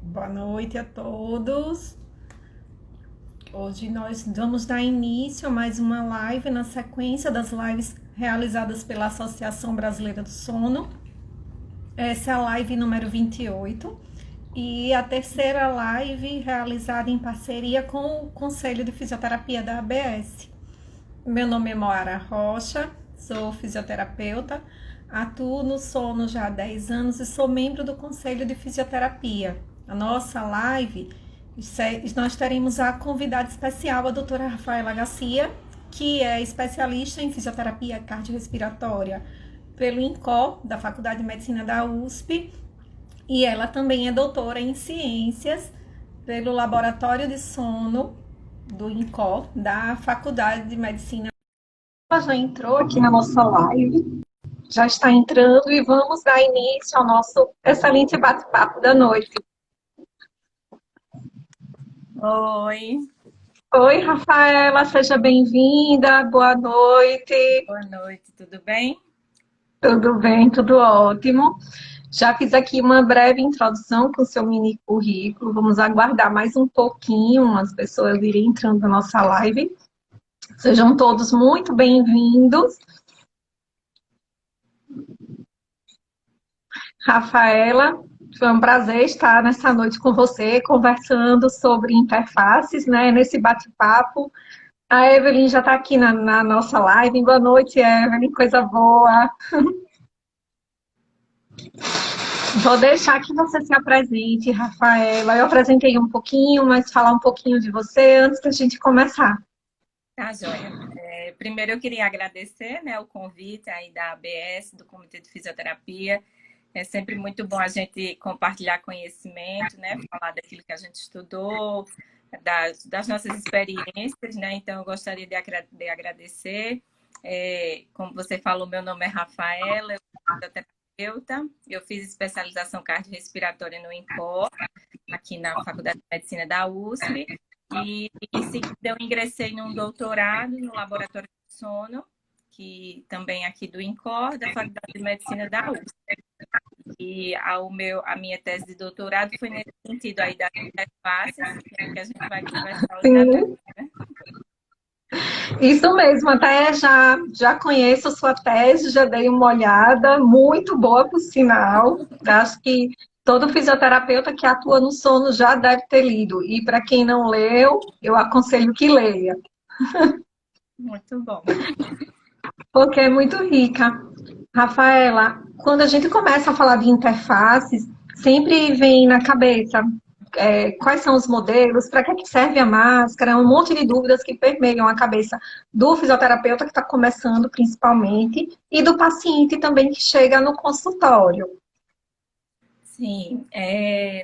Boa noite a todos. Hoje nós vamos dar início a mais uma live na sequência das lives realizadas pela Associação Brasileira do Sono. Essa é a live número 28 e a terceira live realizada em parceria com o Conselho de Fisioterapia da ABS. Meu nome é Moara Rocha, sou fisioterapeuta, atuo no sono já há 10 anos e sou membro do Conselho de Fisioterapia. A nossa live, nós teremos a convidada especial, a doutora Rafaela Garcia, que é especialista em fisioterapia cardiorrespiratória pelo INCOR, da Faculdade de Medicina da USP, e ela também é doutora em ciências pelo Laboratório de Sono do INCOR, da Faculdade de Medicina. Ela já entrou aqui na nossa live, já está entrando e vamos dar início ao nosso excelente bate-papo da noite. Oi. Oi, Rafaela, seja bem-vinda, boa noite. Boa noite, tudo bem? Tudo bem, tudo ótimo. Já fiz aqui uma breve introdução com o seu mini currículo. Vamos aguardar mais um pouquinho as pessoas irem entrando na nossa live. Sejam todos muito bem-vindos. Rafaela, foi um prazer estar nessa noite com você, conversando sobre interfaces, né, nesse bate-papo. A Evelyn já está aqui na nossa live. Boa noite, Evelyn, coisa boa. Vou deixar que você se apresente, Rafaela. Eu apresentei um pouquinho, mas falar um pouquinho de você antes da gente começar. Tá, joia. Primeiro eu queria agradecer, né, o convite aí da ABS, do Comitê de Fisioterapia. É sempre muito bom a gente compartilhar conhecimento, né, falar daquilo que a gente estudou, das nossas experiências, né? Então eu gostaria de agradecer. Como você falou, meu nome é Rafaela, eu sou fisioterapeuta, eu fiz especialização cardiorrespiratória no INCOR, aqui na Faculdade de Medicina da USP, e em seguida eu ingressei num doutorado no Laboratório de Sono, que também aqui do INCOR, da Faculdade de Medicina da USP. E a minha tese de doutorado foi nesse sentido aí das interfaces, que é o que a gente vai conversar hoje à noite, Sim, né? isso mesmo. Até já conheço a sua tese, já dei uma olhada. Muito boa, por sinal. Acho que todo fisioterapeuta que atua no sono já deve ter lido. E para quem não leu, eu aconselho que leia, Muito bom. porque é muito rica. Rafaela, quando a gente começa a falar de interfaces, sempre vem na cabeça quais são os modelos, para que serve a máscara, um monte de dúvidas que permeiam a cabeça do fisioterapeuta que está começando, principalmente, e do paciente também que chega no consultório. Sim,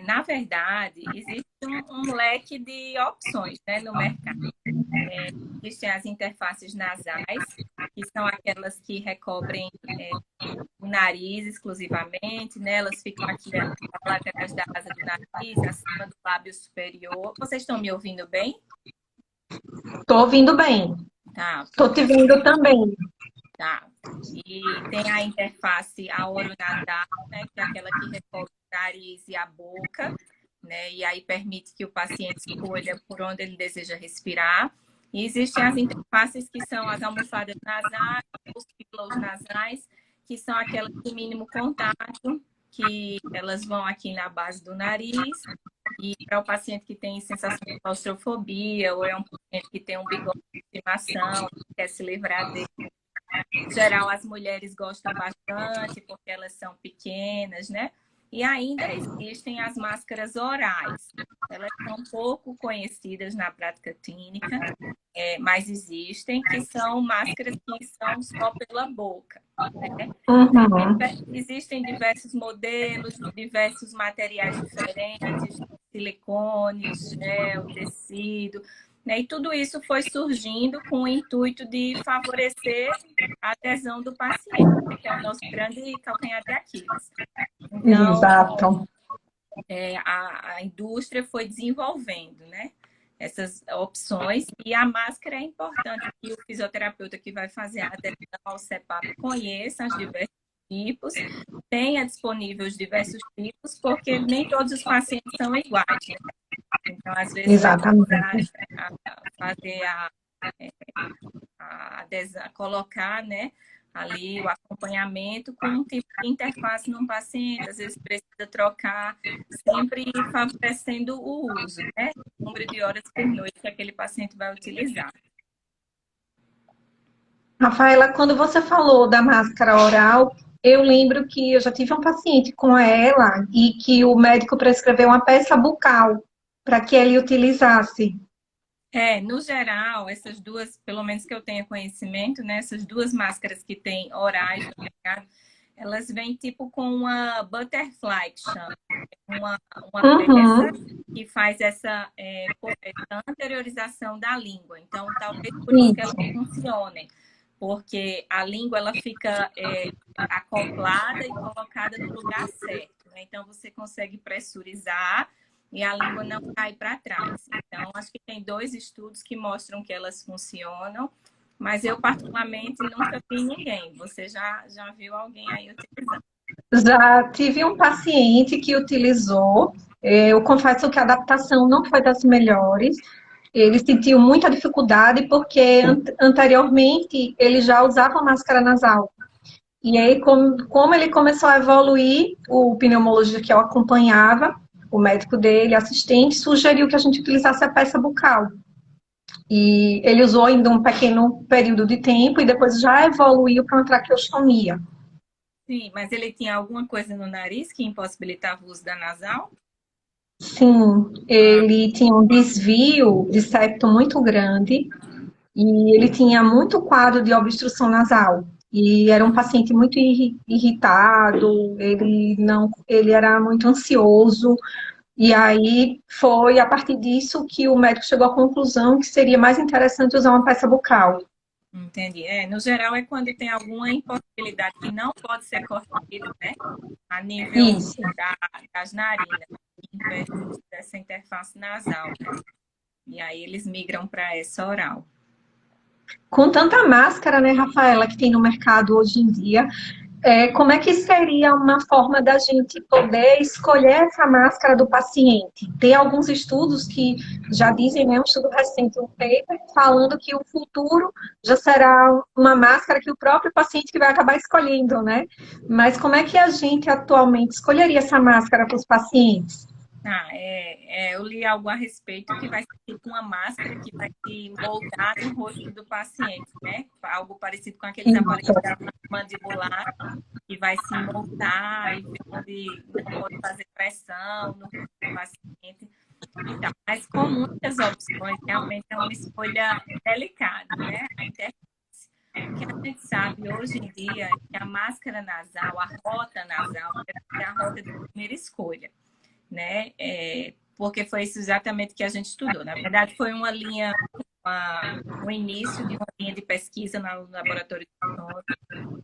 na verdade, existe um leque de opções, né, no mercado. Existem as interfaces nasais, que são aquelas que recobrem o nariz exclusivamente, né? Elas ficam aqui nas laterais da asa do nariz, acima do lábio superior. Vocês estão me ouvindo bem? Estou ouvindo bem, Tá, estou te vendo também. tá. E tem a interface oronassal, né? Que é aquela que recobre o nariz e a boca, né? E aí permite que o paciente escolha por onde ele deseja respirar. E existem as interfaces que são as almofadas nasais, os pillows nasais, que são aquelas de mínimo contato, que elas vão aqui na base do nariz. E para o paciente que tem sensação de claustrofobia, ou é um paciente que tem um bigode de estimação, quer se livrar dele. Em geral, as mulheres gostam bastante porque elas são pequenas, né? E ainda existem as máscaras orais. Elas são pouco conhecidas na prática clínica, mas existem, que são máscaras que são só pela boca, né? Uhum. Existem diversos modelos, diversos materiais diferentes, silicone, gel, tecido, né? E tudo isso foi surgindo com o intuito de favorecer a adesão do paciente, né? Que é o nosso grande calcanhar de Aquiles. Então, Exato. a indústria foi desenvolvendo, né? Essas opções, e a máscara é importante que o fisioterapeuta que vai fazer a adesão ao CPAP conheça as diversas tipos, tenha disponível os diversos tipos, porque nem todos os pacientes são iguais, né? Então, às vezes, vai Exatamente. precisar fazer colocar, né, ali o acompanhamento com um tipo de interface no paciente, às vezes precisa trocar, sempre favorecendo o uso, né? O número de horas por noite que aquele paciente vai utilizar. Rafaela, quando você falou da máscara oral, eu lembro que eu já tive um paciente com ela e que o médico prescreveu uma peça bucal para que ele utilizasse. No geral, essas duas, pelo menos que eu tenha conhecimento, né? Essas duas máscaras que tem orais no mercado, elas vêm tipo com uma butterfly, que chama. Uma peça que faz essa anteriorização da língua. Então, talvez por isso que elas Isso. funcionem. Porque a língua ela fica acoplada e colocada no lugar certo, né? Então, você consegue pressurizar e a língua não cai para trás. Então, acho que tem 2 estudos que mostram que elas funcionam, mas eu, particularmente, nunca vi ninguém. Você já viu alguém aí utilizando? Já tive um paciente que utilizou. Eu confesso que a adaptação não foi das melhores. Ele sentiu muita dificuldade porque anteriormente ele já usava máscara nasal. E aí, como ele começou a evoluir, o pneumologista que eu acompanhava, o médico dele, assistente, sugeriu que a gente utilizasse a peça bucal. E ele usou ainda um pequeno período de tempo e depois já evoluiu para uma traqueostomia. Sim, mas ele tinha alguma coisa no nariz que impossibilitava o uso da nasal? Sim, Ah, ele tinha um desvio de septo muito grande e ele tinha muito quadro de obstrução nasal. E era um paciente muito irritado, ele era muito ansioso. E aí foi a partir disso que o médico chegou à conclusão que seria mais interessante usar uma peça bucal. entendi. No geral é quando tem alguma impossibilidade que não pode ser corrigida, né? A nível Isso. das narinas, impede dessa interface nasal, né? E aí eles migram para essa oral. Com tanta máscara, né, Rafaela, que tem no mercado hoje em dia, como é que seria uma forma da gente poder escolher essa máscara do paciente? Tem alguns estudos que já dizem, né, um estudo recente, um paper, falando que o futuro já será uma máscara que o próprio paciente que vai acabar escolhendo, né? Mas como é que a gente atualmente escolheria essa máscara para os pacientes? Eu li algo a respeito que vai ser tipo uma máscara que vai se moldar no rosto do paciente, né? Algo parecido com aqueles aparelhos da mandibular que vai se moldar e ver onde não pode fazer pressão no rosto do paciente e tal. Mas com muitas opções, realmente é uma escolha delicada, né? A interface. O que a gente sabe hoje em dia é que a máscara nasal, a rota nasal, é a rota de primeira escolha, né? Porque foi isso exatamente que a gente estudou. Na verdade, foi uma linha, o início de uma linha de pesquisa no laboratório de sono,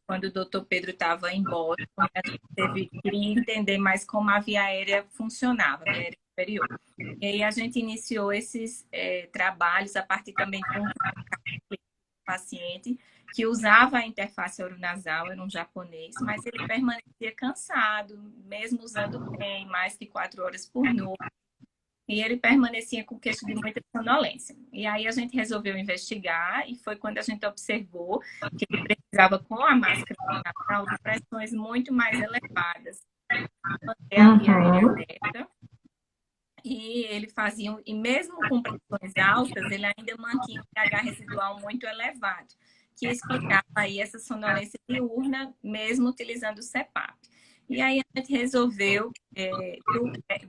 quando o doutor Pedro estava em Boston, a gente queria entender mais como a via aérea funcionava, a via aérea superior. E aí a gente iniciou esses trabalhos a partir também de um paciente que usava a interface oronasal, era um japonês, mas ele permanecia cansado, mesmo usando bem, mais de 4 horas por noite. E ele permanecia com queixa de muita sonolência. E aí a gente resolveu investigar e foi quando a gente observou que ele precisava, com a máscara nasal, de pressões muito mais elevadas, manter a via aérea aberta. E ele fazia, e mesmo com pressões altas, ele ainda mantinha um pH residual muito elevado, que explicava aí essa sonolência diurna, mesmo utilizando o CPAP. E aí a gente resolveu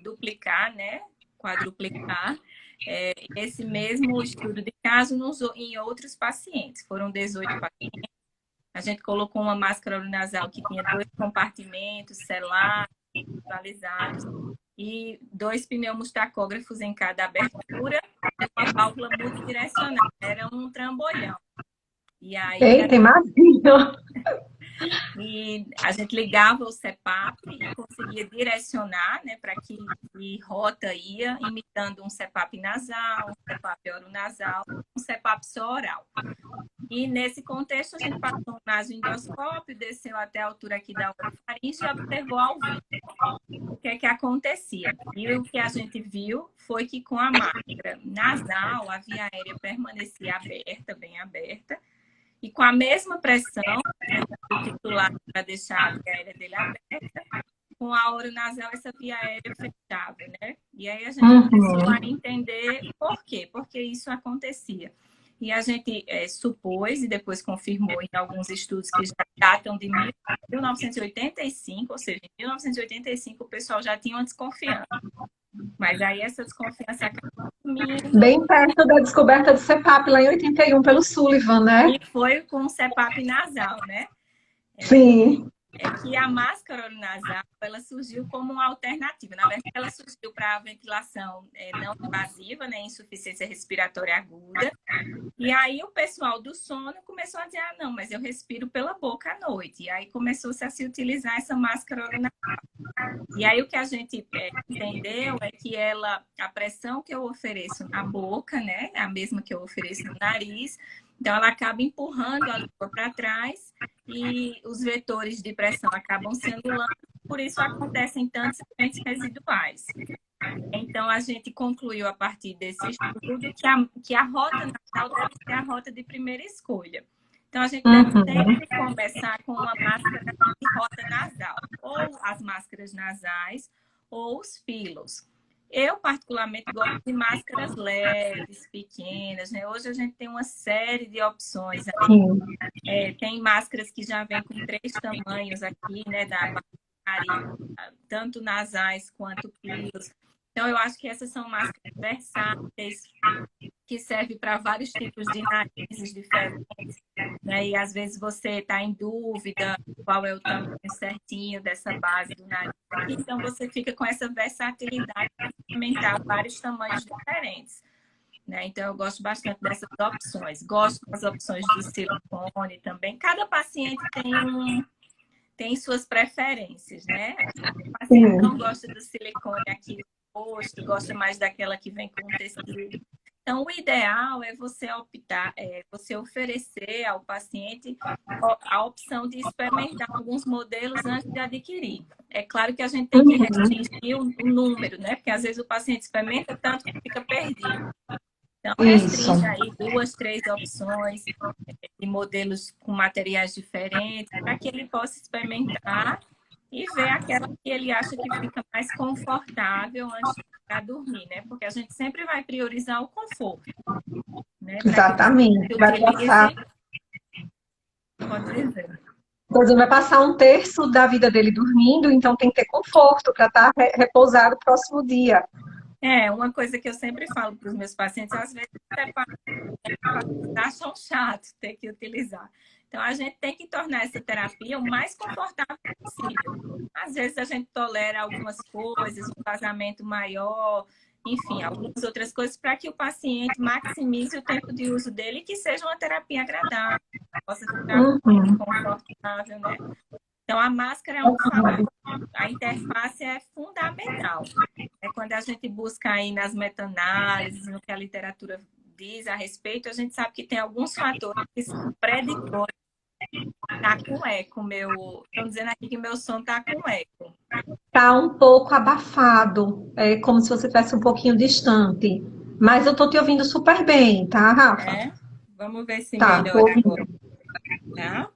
duplicar, né, quadruplicar esse mesmo estudo de caso em outros pacientes. Foram 18 pacientes. A gente colocou uma máscara oronasal que tinha 2 compartimentos selados, visualizados, e 2 pneus tacógrafos em cada abertura, uma válvula multidirecional. Era um trambolhão. E aí Eita, imagina! e a gente ligava o CPAP e conseguia direcionar, né, para que rota ia, imitando um CPAP nasal, um CPAP oronasal, um CPAP só oral. E nesse contexto, a gente passou um nasoendoscópio, desceu até a altura aqui da orofaringe e observou ao vivo o que é que acontecia. E o que a gente viu foi que com a máscara nasal, a via aérea permanecia aberta, bem aberta, e com a mesma pressão, né, do titular para deixar a via aérea dele aberta, com a oronasal essa via aérea fechava, né? E aí a gente começou a entender por quê, porque isso acontecia. E a gente supôs e depois confirmou em alguns estudos que já datam de 1985, ou seja, em 1985 o pessoal já tinha uma desconfiança. Mas aí essa desconfiança acabou sumindo. Bem perto da descoberta do CPAP, lá em 81, pelo Sullivan, né? E foi com o CPAP nasal, né? Sim. É que a máscara oronasal, ela surgiu como uma alternativa. Na verdade, ela surgiu para a ventilação não invasiva, né, insuficiência respiratória aguda. E aí o pessoal do sono começou a dizer, ah, não, mas eu respiro pela boca à noite. E aí começou-se a se utilizar essa máscara oronasal. E aí o que a gente entendeu é que a pressão que eu ofereço na boca, né, é a mesma que eu ofereço no nariz, então ela acaba empurrando a língua para trás e os vetores de pressão acabam se anulando, por isso acontecem tantos eventos residuais. Então, a gente concluiu a partir desse estudo que a rota nasal deve ser a rota de primeira escolha. Então, a gente deve sempre começar com uma máscara de rota nasal, ou as máscaras nasais, ou os filos. Eu, particularmente, gosto de máscaras leves, pequenas, né? Hoje a gente tem uma série de opções. Tem máscaras que já vêm com 3 tamanhos aqui, né? Da nariz, tanto nasais quanto filos. Então, eu acho que essas são máscaras versáteis, que servem para vários tipos de narizes diferentes, né? E às vezes você está em dúvida qual é o tamanho certinho dessa base do nariz. Então, você fica com essa versatilidade para experimentar vários tamanhos diferentes, né? Então, eu gosto bastante dessas opções. Gosto das opções de silicone também. Cada paciente tem suas preferências, né? O paciente não gosta do silicone aqui no rosto, gosta mais daquela que vem com tecido. Então, o ideal é você optar, você oferecer ao paciente a opção de experimentar alguns modelos antes de adquirir. É claro que a gente tem que restringir o número, né? Porque às vezes o paciente experimenta tanto que fica perdido. Então, restringe aí 2, 3 opções de modelos com materiais diferentes para que ele possa experimentar e ver aquela que ele acha que fica mais confortável antes de dormir, né? Porque a gente sempre vai priorizar o conforto, né? Exatamente. Vai passar. Pode dizer. Inclusive, vai passar um terço da vida dele dormindo, então tem que ter conforto para estar repousado no próximo dia. Uma coisa que eu sempre falo para os meus pacientes, às vezes acham chato ter que utilizar. Então, a gente tem que tornar essa terapia o mais confortável possível. Às vezes, a gente tolera algumas coisas, um vazamento maior, enfim, algumas outras coisas, para que o paciente maximize o tempo de uso dele e que seja uma terapia agradável, possa ficar confortável, né? Então, a máscara é um fator. A interface é fundamental. Quando a gente busca aí nas meta-análises, no que a literatura diz a respeito, a gente sabe que tem alguns fatores que são preditores. Tá com eco, estão dizendo aqui que meu som tá com eco. Tá um pouco abafado, é como se você estivesse um pouquinho distante. Mas eu tô te ouvindo super bem, tá, Rafa? Vamos ver se melhora agora. Tá?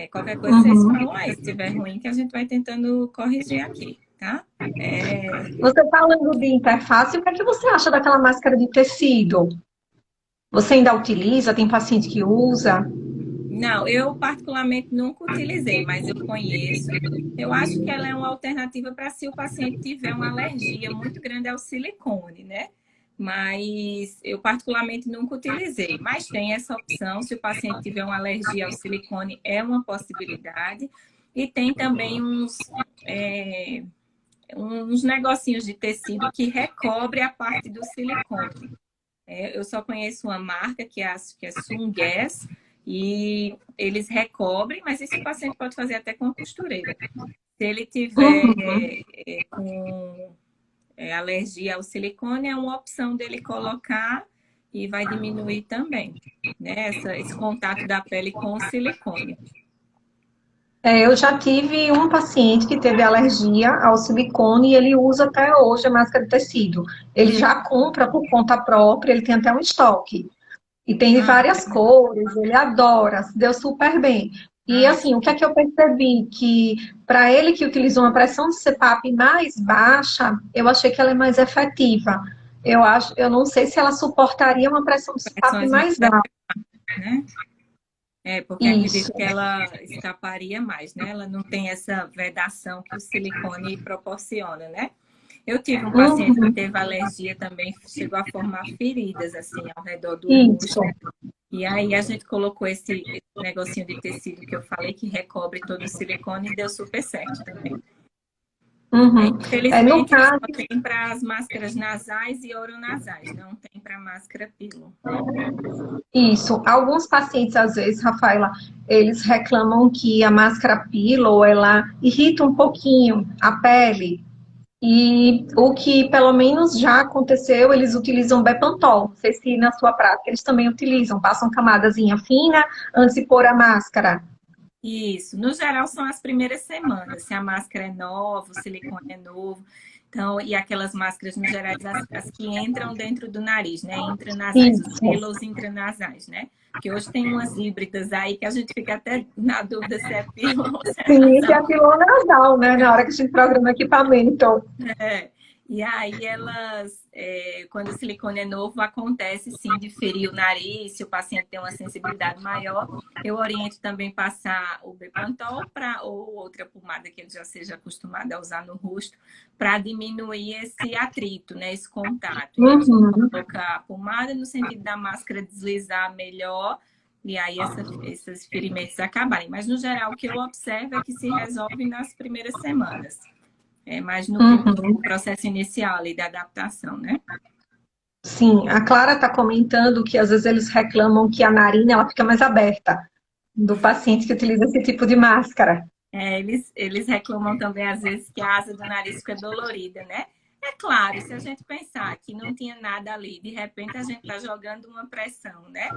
Qualquer coisa vocês falam aí, se estiver ruim, que a gente vai tentando corrigir aqui, tá? Você falando de interface, o que é que você acha daquela máscara de tecido? Você ainda utiliza? Tem paciente que usa? Não, eu particularmente nunca utilizei, mas eu conheço. Eu acho que ela é uma alternativa para se o paciente tiver uma alergia muito grande ao silicone, né? Mas eu particularmente nunca utilizei. Mas tem essa opção, se o paciente tiver uma alergia ao silicone, é uma possibilidade. E tem também uns negocinhos de tecido que recobre a parte do silicone. Eu só conheço uma marca que acho que é Sunguess, e eles recobrem, mas esse paciente pode fazer até com a costureira. Se ele tiver com alergia ao silicone, é uma opção dele colocar e vai diminuir também, né, esse contato da pele com o silicone. Eu já tive um paciente que teve alergia ao silicone e ele usa até hoje a máscara de tecido. Ele já compra por conta própria, ele tem até um estoque. E tem de Ah, várias cores, ele adora, se deu super bem. E ah, assim, o que é que eu percebi? Que para ele que utiliza uma pressão de CPAP mais baixa, eu achei que ela é mais efetiva. Eu não sei se ela suportaria uma pressão de CPAP pressões mais mais alta. né? Porque Isso. acredito que ela escaparia mais, né? Ela não tem essa vedação que o silicone proporciona, né? Eu tive um paciente que Uhum, teve alergia também, chegou a formar feridas assim ao redor do isso. rosto. E aí a gente colocou esse negocinho de tecido que eu falei que recobre todo o silicone e deu super certo também. Uhum. No Infelizmente, caso, só tem para as máscaras nasais e oronasais, não tem para máscara pilo. isso. Alguns pacientes, às vezes, Rafaela, eles reclamam que a máscara Pillow, ela irrita um pouquinho a pele. E o que pelo menos já aconteceu, eles utilizam Bepantol. Não sei se na sua prática eles também utilizam, passam camadazinha fina antes de pôr a máscara. Isso, no geral são as primeiras semanas, se a máscara é nova, o silicone é novo. Então, e aquelas máscaras, no geral, as que entram dentro do nariz, né? Intranasais, os Isso. pillows intranasais, né? Porque hoje tem umas híbridas aí que a gente fica até na dúvida se é pillow ou se é Sim, que é nasal. aquilo nasal, né? Na hora que a gente programa equipamento. É. E aí elas, quando o silicone é novo, acontece sim de ferir o nariz, se o paciente tem uma sensibilidade maior, eu oriento também passar o Bepantol ou outra pomada que ele já seja acostumado a usar no rosto, para diminuir esse atrito, né, esse contato. E aí a gente Uhum. coloca a pomada no sentido da máscara deslizar melhor, e aí esses ferimentos acabarem. Mas no geral o que eu observo é que se resolve nas primeiras semanas. Mais no Uhum. processo inicial ali da adaptação, né? Sim, a Clara está comentando que às vezes eles reclamam que a narina ela fica mais aberta do paciente que utiliza esse tipo de máscara. Eles reclamam também, às vezes, que a asa do nariz fica dolorida, né? É claro, se a gente pensar que não tinha nada ali, de repente a gente está jogando uma pressão, né?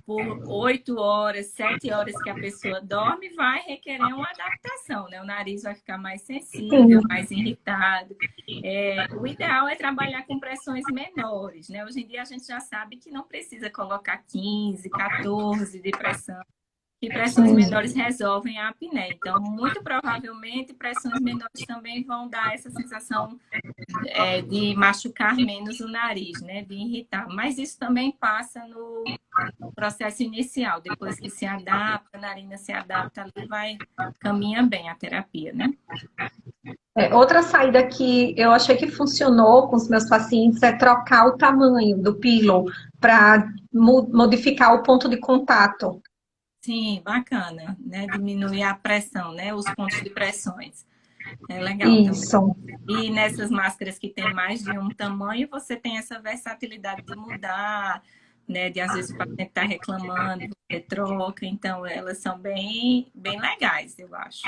Por 8 horas, 7 horas que a pessoa dorme, vai requerer uma adaptação, né? O nariz vai ficar mais sensível, Sim, mais irritado. O ideal é trabalhar com pressões menores, né? Hoje em dia a gente já sabe que não precisa colocar 15, 14 de pressão, que pressões sim. menores resolvem a apneia. Então, muito provavelmente, pressões menores também vão dar essa sensação de machucar menos o nariz, né? De irritar. Mas isso também passa no processo inicial, depois que se adapta, a narina se adapta ali, caminha bem a terapia, né? Outra saída que eu achei que funcionou com os meus pacientes é trocar o tamanho do pillow para modificar o ponto de contato. Sim, bacana, né? Diminuir a pressão, né? Os pontos de pressões. É legal também. Isso. E nessas máscaras que tem mais de um tamanho, você tem essa versatilidade de mudar, né? De às vezes o paciente está reclamando, você troca. Então, elas são bem, bem legais, eu acho.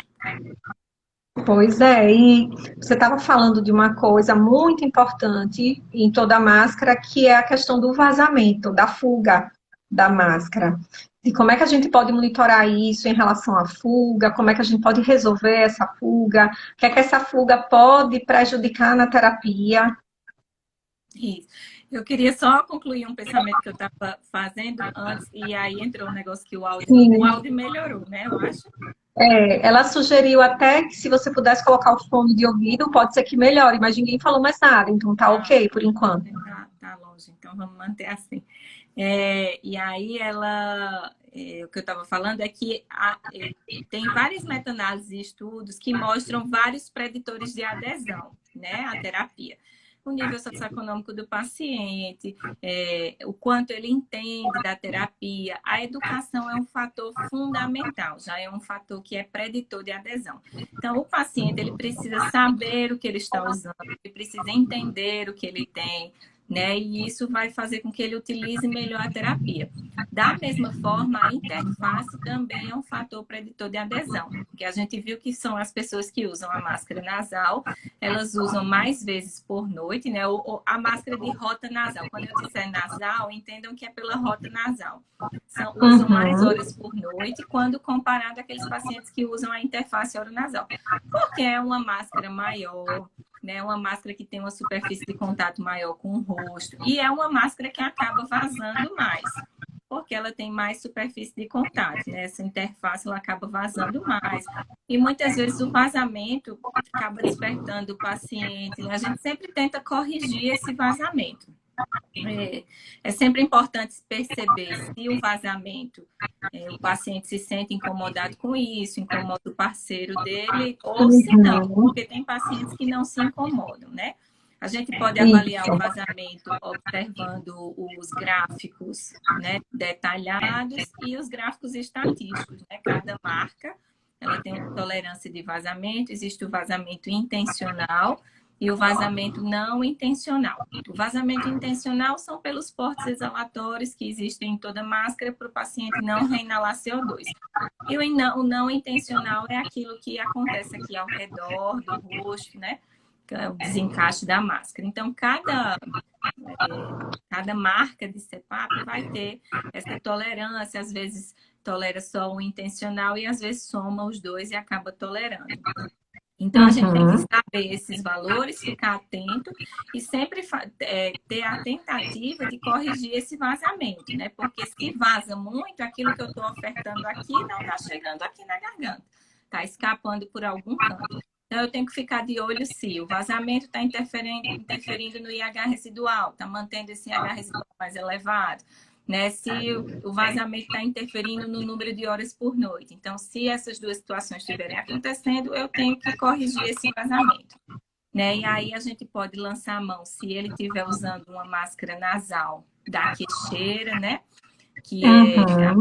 Pois é, e você estava falando de uma coisa muito importante em toda a máscara, que é a questão do vazamento, da fuga da máscara. E como é que a gente pode monitorar isso em relação à fuga? Como é que a gente pode resolver essa fuga? O que é que essa fuga pode prejudicar na terapia? Isso. Eu queria só concluir um pensamento que eu estava fazendo antes, e aí entrou um negócio que o Sim. áudio melhorou, né? Eu acho. Ela sugeriu até que se você pudesse colocar o fone de ouvido, pode ser que melhore, mas ninguém falou mais nada, então tá Ah, ok por enquanto. tá longe, então vamos manter assim. E aí o que eu estava falando é que tem várias meta-análises e estudos que mostram vários preditores de adesão, né, à terapia. O nível socioeconômico do paciente, o quanto ele entende da terapia, a educação é um fator fundamental, já é um fator que é preditor de adesão. Então, o paciente ele precisa saber o que ele está usando, ele precisa entender o que ele tem, né? E isso vai fazer com que ele utilize melhor a terapia. Da mesma forma, a interface também é um fator preditor de adesão, porque a gente viu que são as pessoas que usam a máscara nasal, elas usam mais vezes por noite, né? Ou a máscara de rota nasal. Quando eu disser nasal, entendam que é pela rota nasal. Usam mais horas por noite quando comparado àqueles pacientes que usam a interface oronasal. Porque é uma máscara maior, né? Uma máscara que tem uma superfície de contato maior com o rosto. E é uma máscara que acaba vazando mais, porque ela tem mais superfície de contato, né? Essa interface ela acaba vazando mais. E muitas vezes o vazamento acaba despertando o paciente, né? A gente sempre tenta corrigir esse vazamento. É sempre importante perceber se o vazamento, o paciente se sente incomodado com isso, incomoda o parceiro dele, ou se não, porque tem pacientes que não se incomodam, né? A gente pode avaliar o vazamento observando os gráficos, né, detalhados e os gráficos estatísticos, né? Cada marca ela tem uma tolerância de vazamento, existe o vazamento intencional e o vazamento não intencional. O vazamento intencional são pelos portos exalatórios que existem em toda máscara para o paciente não reinalar CO2. E o não intencional é aquilo que acontece aqui ao redor do rosto, né? O desencaixe da máscara. Então, cada marca de CPAP vai ter essa tolerância, às vezes tolera só o intencional e às vezes soma os dois e acaba tolerando. Então, a gente tem que saber esses valores, ficar atento e sempre ter a tentativa de corrigir esse vazamento, né? Porque se vaza muito, aquilo que eu estou ofertando aqui não está chegando aqui na garganta, está escapando por algum canto. Então, eu tenho que ficar de olho se o vazamento está interferindo no IH residual, está mantendo esse IH residual mais elevado, né? Se o vazamento está interferindo no número de horas por noite. Então, se essas duas situações estiverem acontecendo, eu tenho que corrigir esse vazamento, né? E aí a gente pode lançar a mão, se ele estiver usando uma máscara nasal da queixeira, né? Que é a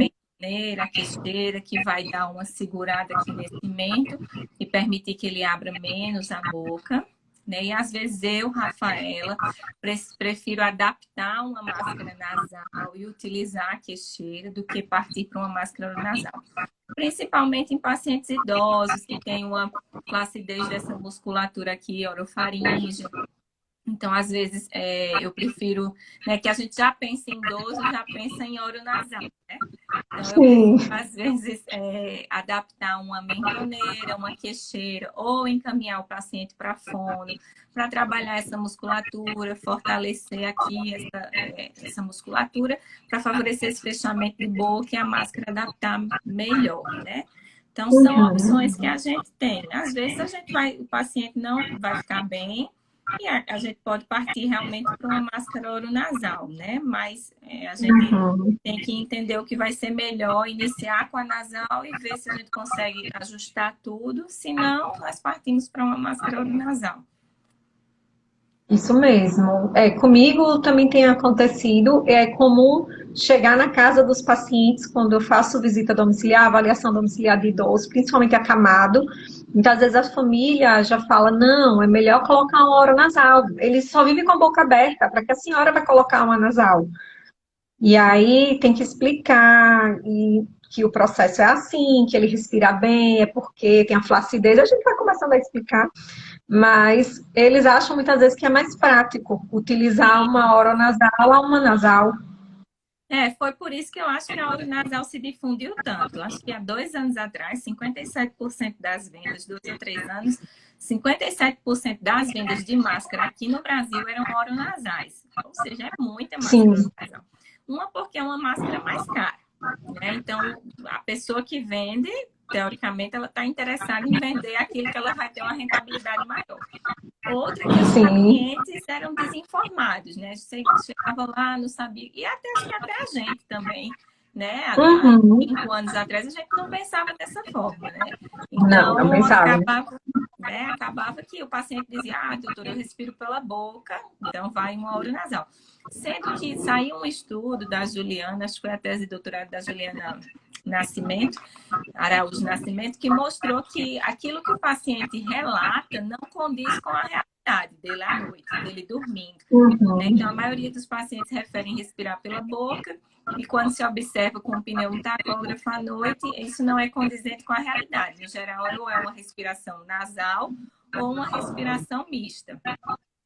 a queixeira, que vai dar uma segurada aqui nesse mento e permitir que ele abra menos a boca, né? E às vezes eu, Rafaela, prefiro adaptar uma máscara nasal e utilizar a queixeira do que partir para uma máscara nasal. Principalmente em pacientes idosos que têm uma flacidez dessa musculatura aqui, orofaríngea. Então, às vezes, eu prefiro, né, que a gente já pensa em idoso, já pensa em oronasal, né? Então, eu prefiro, às vezes, adaptar uma mentoneira, uma queixeira, ou encaminhar o paciente para fono, para trabalhar essa musculatura, fortalecer aqui essa musculatura, para favorecer esse fechamento de boca e a máscara adaptar melhor, né? Então, são opções que a gente tem. Às vezes, o paciente não vai ficar bem, e a gente pode partir realmente para uma máscara oronasal, né? Mas a gente tem que entender o que vai ser melhor, iniciar com a nasal e ver se a gente consegue ajustar tudo. Se não, nós partimos para uma máscara oronasal. Isso mesmo. Comigo também tem acontecido. É comum chegar na casa dos pacientes quando eu faço visita domiciliar, avaliação domiciliar de idoso, principalmente acamado. Muitas vezes a família já fala, não, é melhor colocar uma oronasal. Ele só vive com a boca aberta, para que a senhora vai colocar uma nasal? E aí tem que explicar que o processo é assim, que ele respira bem, é porque tem a flacidez. A gente vai começando a explicar. Mas eles acham muitas vezes que é mais prático utilizar uma oronasal a uma nasal. Foi por isso que eu acho que a oronasal se difundiu tanto. Eu acho que há 2 anos atrás, 57% das vendas, 2 ou 3 anos, 57% das vendas de máscara aqui no Brasil eram oronasais. Ou seja, é muita máscara oronasal. Uma porque é uma máscara mais cara, né? Então, a pessoa que vende, teoricamente, ela está interessada em vender aquilo que ela vai ter uma rentabilidade maior. Outra que os pacientes eram desinformados, né? Você chegava lá, não sabia. E acho que até a gente também, né? Há 5 anos atrás, a gente não pensava dessa forma, né? Então, não pensava. Acabava que o paciente dizia, doutor, eu respiro pela boca, então vai uma oronasal. Sendo que saiu um estudo da Juliana, acho que foi a tese de doutorado da Juliana Araújo Nascimento, que mostrou que aquilo que o paciente relata não condiz com a realidade. atividade dele à noite, dele dormindo. Né? Uhum. Então, a maioria dos pacientes referem respirar pela boca, e quando se observa com o pneumotacógrafo à noite, isso não é condizente com a realidade. Em geral, ou é uma respiração nasal ou uma respiração mista.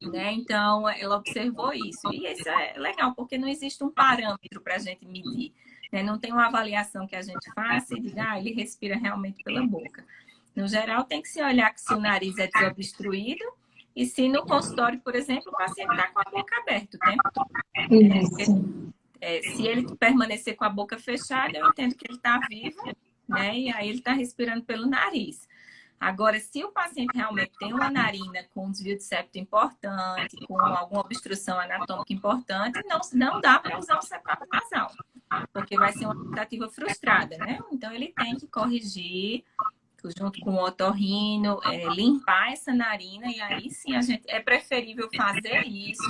Né? Então, ela observou isso. E isso é legal, porque não existe um parâmetro para a gente medir. Né? Não tem uma avaliação que a gente faça e diga, ele respira realmente pela boca. No geral, tem que se olhar se o nariz é desobstruído e se no consultório, por exemplo, o paciente está com a boca aberta o tempo todo. Isso. Se ele permanecer com a boca fechada, eu entendo que ele está vivo, né? E aí ele está respirando pelo nariz. Agora, se o paciente realmente tem uma narina com um desvio de septo importante, com alguma obstrução anatômica importante, não dá para usar o CPAP nasal, porque vai ser uma tentativa frustrada, né? Então, ele tem que corrigir, junto com o otorrino, limpar essa narina, e aí sim é preferível fazer isso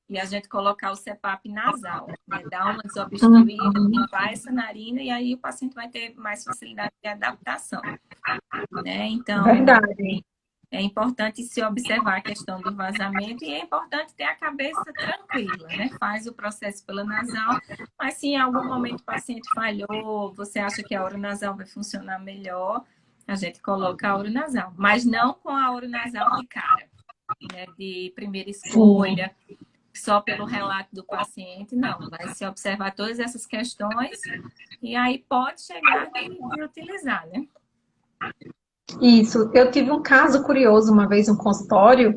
e a gente colocar o CPAP nasal, né? Dar uma desobstruída, limpar essa narina, e aí o paciente vai ter mais facilidade de adaptação. Né? Então, Verdade. é importante se observar a questão do vazamento e é importante ter a cabeça tranquila, né? Faz o processo pela nasal, mas se em algum momento o paciente falhou, você acha que a oronasal vai funcionar melhor, a gente coloca a oronasal, mas não com a oronasal de cara, né? De primeira escolha, só pelo relato do paciente, não. Vai se observar todas essas questões e aí pode chegar de utilizar, né? Isso. Eu tive um caso curioso uma vez no consultório,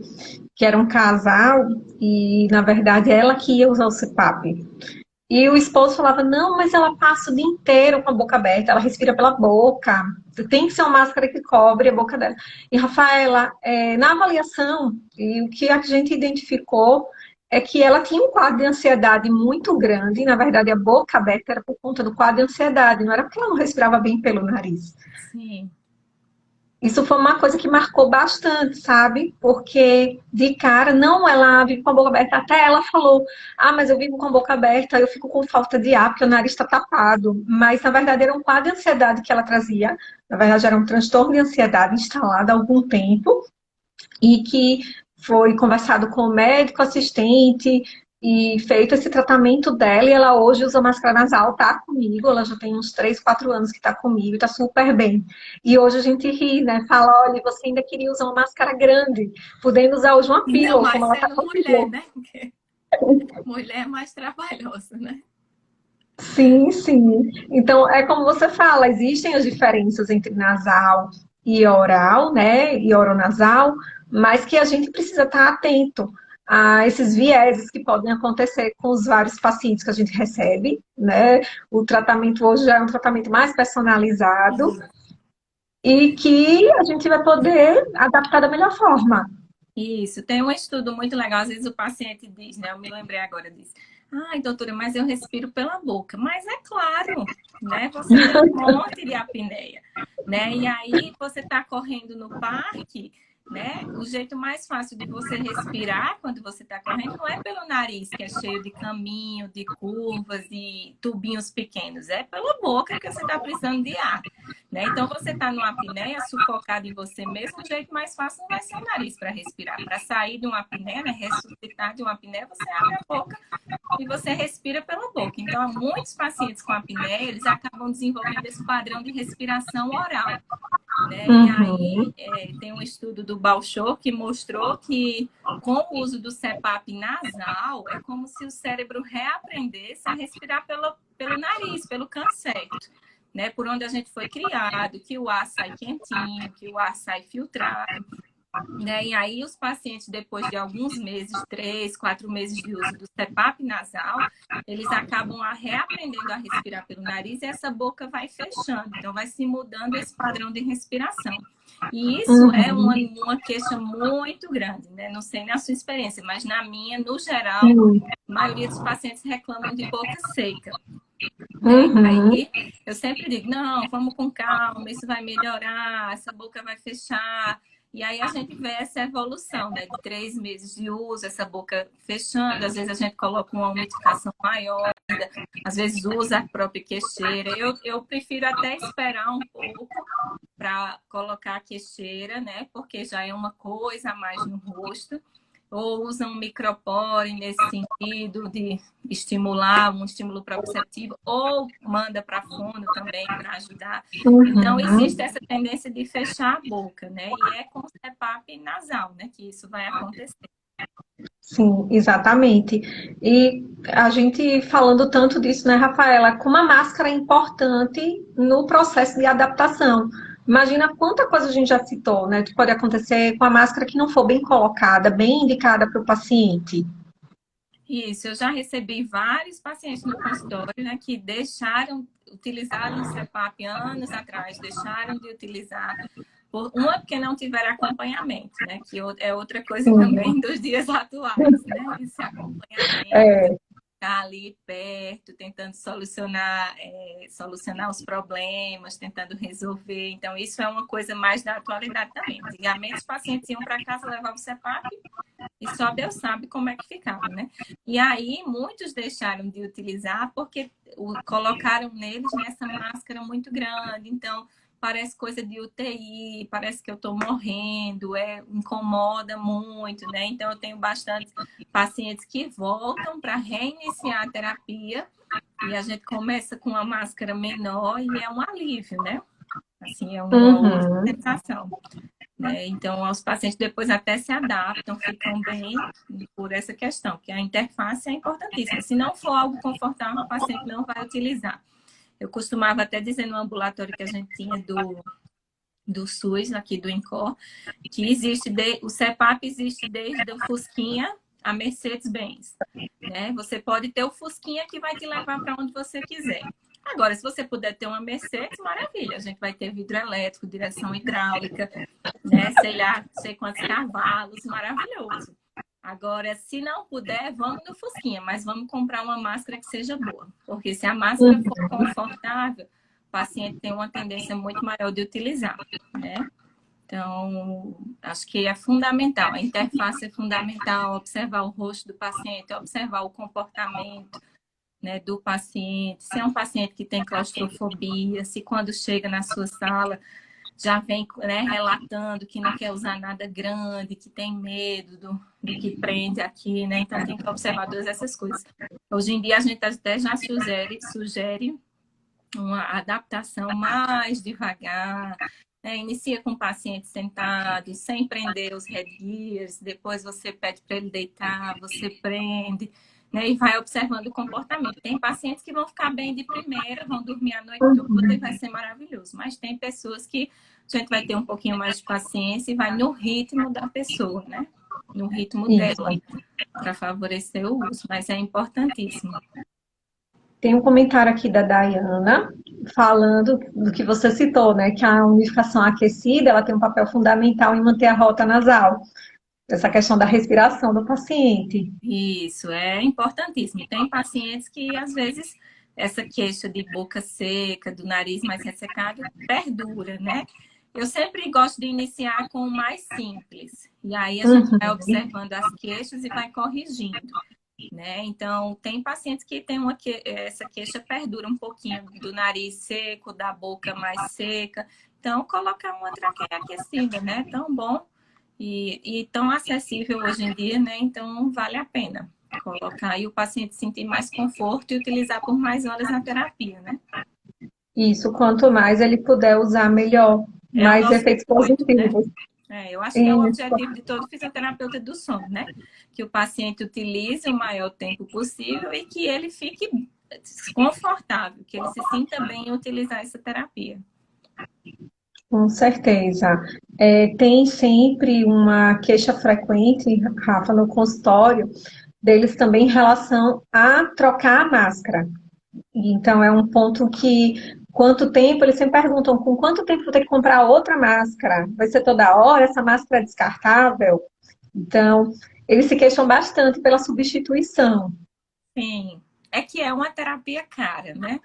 que era um casal, e na verdade ela que ia usar o CPAP. E o esposo falava, não, mas ela passa o dia inteiro com a boca aberta, ela respira pela boca, tem que ser uma máscara que cobre a boca dela. E, Rafaela, na avaliação, e o que a gente identificou é que ela tinha um quadro de ansiedade muito grande, e na verdade a boca aberta era por conta do quadro de ansiedade, não era porque ela não respirava bem pelo nariz. Sim. Isso foi uma coisa que marcou bastante, sabe? Porque de cara, não, ela vive com a boca aberta. Até ela falou, mas eu vivo com a boca aberta, eu fico com falta de ar, porque o nariz está tapado. Mas, na verdade, era um quadro de ansiedade que ela trazia. Na verdade, era um transtorno de ansiedade instalado há algum tempo. E que foi conversado com o médico assistente e feito esse tratamento dela, e ela hoje usa máscara nasal, tá comigo, ela já tem uns 3, 4 anos que tá comigo, tá super bem. E hoje a gente ri, né? Fala, olha, você ainda queria usar uma máscara grande, podendo usar hoje uma pílula, Não, como mas ela tá sendo mulher, comigo. né? Mulher é mais trabalhosa, né? Sim, sim. Então, é como você fala, existem as diferenças entre nasal e oral, né? E oronasal, mas que a gente precisa estar atento a esses vieses que podem acontecer com os vários pacientes que a gente recebe, né? O tratamento hoje já é um tratamento mais personalizado e que a gente vai poder adaptar da melhor forma. Isso, tem um estudo muito legal. Às vezes o paciente diz, né? Eu me lembrei agora disso. Ai, doutora, mas eu respiro pela boca. Mas é claro, né? Você tem um monte de apneia, né? E aí você está correndo no parque, né? O jeito mais fácil de você respirar quando você está correndo não é pelo nariz, que é cheio de caminho, de curvas, de tubinhos pequenos. É pela boca que você está precisando de ar. Né? Então, você está numa apneia, sufocado em você mesmo, o jeito mais fácil não vai ser o nariz para respirar. Para sair de uma apneia, né? Ressuscitar de uma apneia, você abre a boca e você respira pela boca. Então, muitos pacientes com apneia, eles acabam desenvolvendo esse padrão de respiração oral. Né? E aí, tem um estudo do Balchor que mostrou que com o uso do CPAP nasal, é como se o cérebro reaprendesse a respirar pelo nariz, pelo canto certo. Né, por onde a gente foi criado, que o ar sai quentinho, que o ar sai filtrado. Né? E aí os pacientes, depois de alguns meses, 3, 4 meses de uso do CPAP nasal, eles acabam reaprendendo a respirar pelo nariz e essa boca vai fechando. Então vai se mudando esse padrão de respiração. E isso é uma queixa muito grande, né? Não sei na sua experiência, mas na minha, no geral, a maioria dos pacientes reclamam de boca seca. Aí eu sempre digo, não, vamos com calma, isso vai melhorar, essa boca vai fechar. E aí a gente vê essa evolução, né? De 3 meses de uso, essa boca fechando. Às vezes a gente coloca uma umidificação maior, às vezes usa a própria queixeira. Eu prefiro até esperar um pouco para colocar a queixeira, né? Porque já é uma coisa a mais no rosto. Ou usam um micropore nesse sentido de estimular, um estímulo proprioceptivo, ou manda para fono também para ajudar. Então, existe essa tendência de fechar a boca, né? E é com o CPAP nasal, né? Que isso vai acontecer. Sim, exatamente. E a gente falando tanto disso, né, Rafaela, como a máscara é importante no processo de adaptação. Imagina quanta coisa a gente já citou, né, que pode acontecer com a máscara que não for bem colocada, bem indicada para o paciente. Isso, eu já recebi vários pacientes no consultório, né, que utilizaram o CPAP anos atrás, deixaram de utilizar. Uma, porque não tiveram acompanhamento, né, que é outra coisa também dos dias atuais, né, esse acompanhamento. É, Tá ali perto, tentando solucionar os problemas, tentando resolver. Então, isso é uma coisa mais da atualidade também. Antigamente, os pacientes iam para casa, levavam o CPAP e só Deus sabe como é que ficava, né? E aí, muitos deixaram de utilizar porque colocaram neles nessa máscara muito grande. Então, parece coisa de UTI, parece que eu estou morrendo, incomoda muito, né? Então, eu tenho bastante pacientes que voltam para reiniciar a terapia e a gente começa com uma máscara menor e é um alívio, né? Assim, é uma outra sensação. Né? Então, os pacientes depois até se adaptam, ficam bem por essa questão, que a interface é importantíssima. Se não for algo confortável, o paciente não vai utilizar. Eu costumava até dizer no ambulatório que a gente tinha do SUS, aqui do INCOR, que o CPAP existe desde o Fusquinha a Mercedes-Benz. Né? Você pode ter o Fusquinha que vai te levar para onde você quiser. Agora, se você puder ter uma Mercedes, maravilha. A gente vai ter vidro elétrico, direção hidráulica, né? Sei lá, sei quantos cavalos, maravilhoso. Agora, se não puder, vamos no Fusquinha, mas vamos comprar uma máscara que seja boa. Porque se a máscara for confortável, o paciente tem uma tendência muito maior de utilizar, né? Então, acho que é fundamental. A interface é fundamental, observar o rosto do paciente, observar o comportamento, né, do paciente. Se é um paciente que tem claustrofobia, se quando chega na sua sala já vem, né, relatando que não quer usar nada grande, que tem medo do que prende aqui, né? Então tem que observar todas essas coisas. Hoje em dia a gente até já sugere uma adaptação mais devagar, né? Inicia com o paciente sentado, sem prender os headgears, depois você pede para ele deitar, você prende, né? E vai observando o comportamento. Tem pacientes que vão ficar bem de primeira, vão dormir a noite toda e vai ser maravilhoso. Mas tem pessoas que a gente vai ter um pouquinho mais de paciência e vai no ritmo da pessoa, né? No ritmo dela, para favorecer o uso. Mas é importantíssimo. tem um comentário aqui da Dayana falando do que você citou, né? Que a umidificação aquecida ela tem um papel fundamental em manter a rota nasal. Essa questão da respiração do paciente. Isso, é importantíssimo. Tem pacientes que, às vezes, essa queixa de boca seca, do nariz mais ressecado, perdura, né? Eu sempre gosto de iniciar com o mais simples. E aí a gente vai observando as queixas e vai corrigindo, né? Então, tem pacientes que têm essa queixa perdura um pouquinho do nariz seco, da boca mais seca. Então, colocar uma traqueia aquecida, né? Tão bom e tão acessível hoje em dia, né? Então, vale a pena colocar e o paciente sentir mais conforto e utilizar por mais horas na terapia, né? Isso, quanto mais ele puder usar, melhor. É o Mais nosso efeitos intuito, né? positivos. Eu acho que é o objetivo de todo fisioterapeuta do sono, né? Que o paciente utilize o maior tempo possível e que ele fique confortável, que ele se sinta bem em utilizar essa terapia. Com certeza. Tem sempre uma queixa frequente, Rafa, no consultório, deles também em relação a trocar a máscara. Então, é um ponto que, quanto tempo, eles sempre perguntam, com quanto tempo vou ter que comprar outra máscara? Vai ser toda hora? Essa máscara é descartável? Então, eles se queixam bastante pela substituição. Sim, é que é uma terapia cara, né?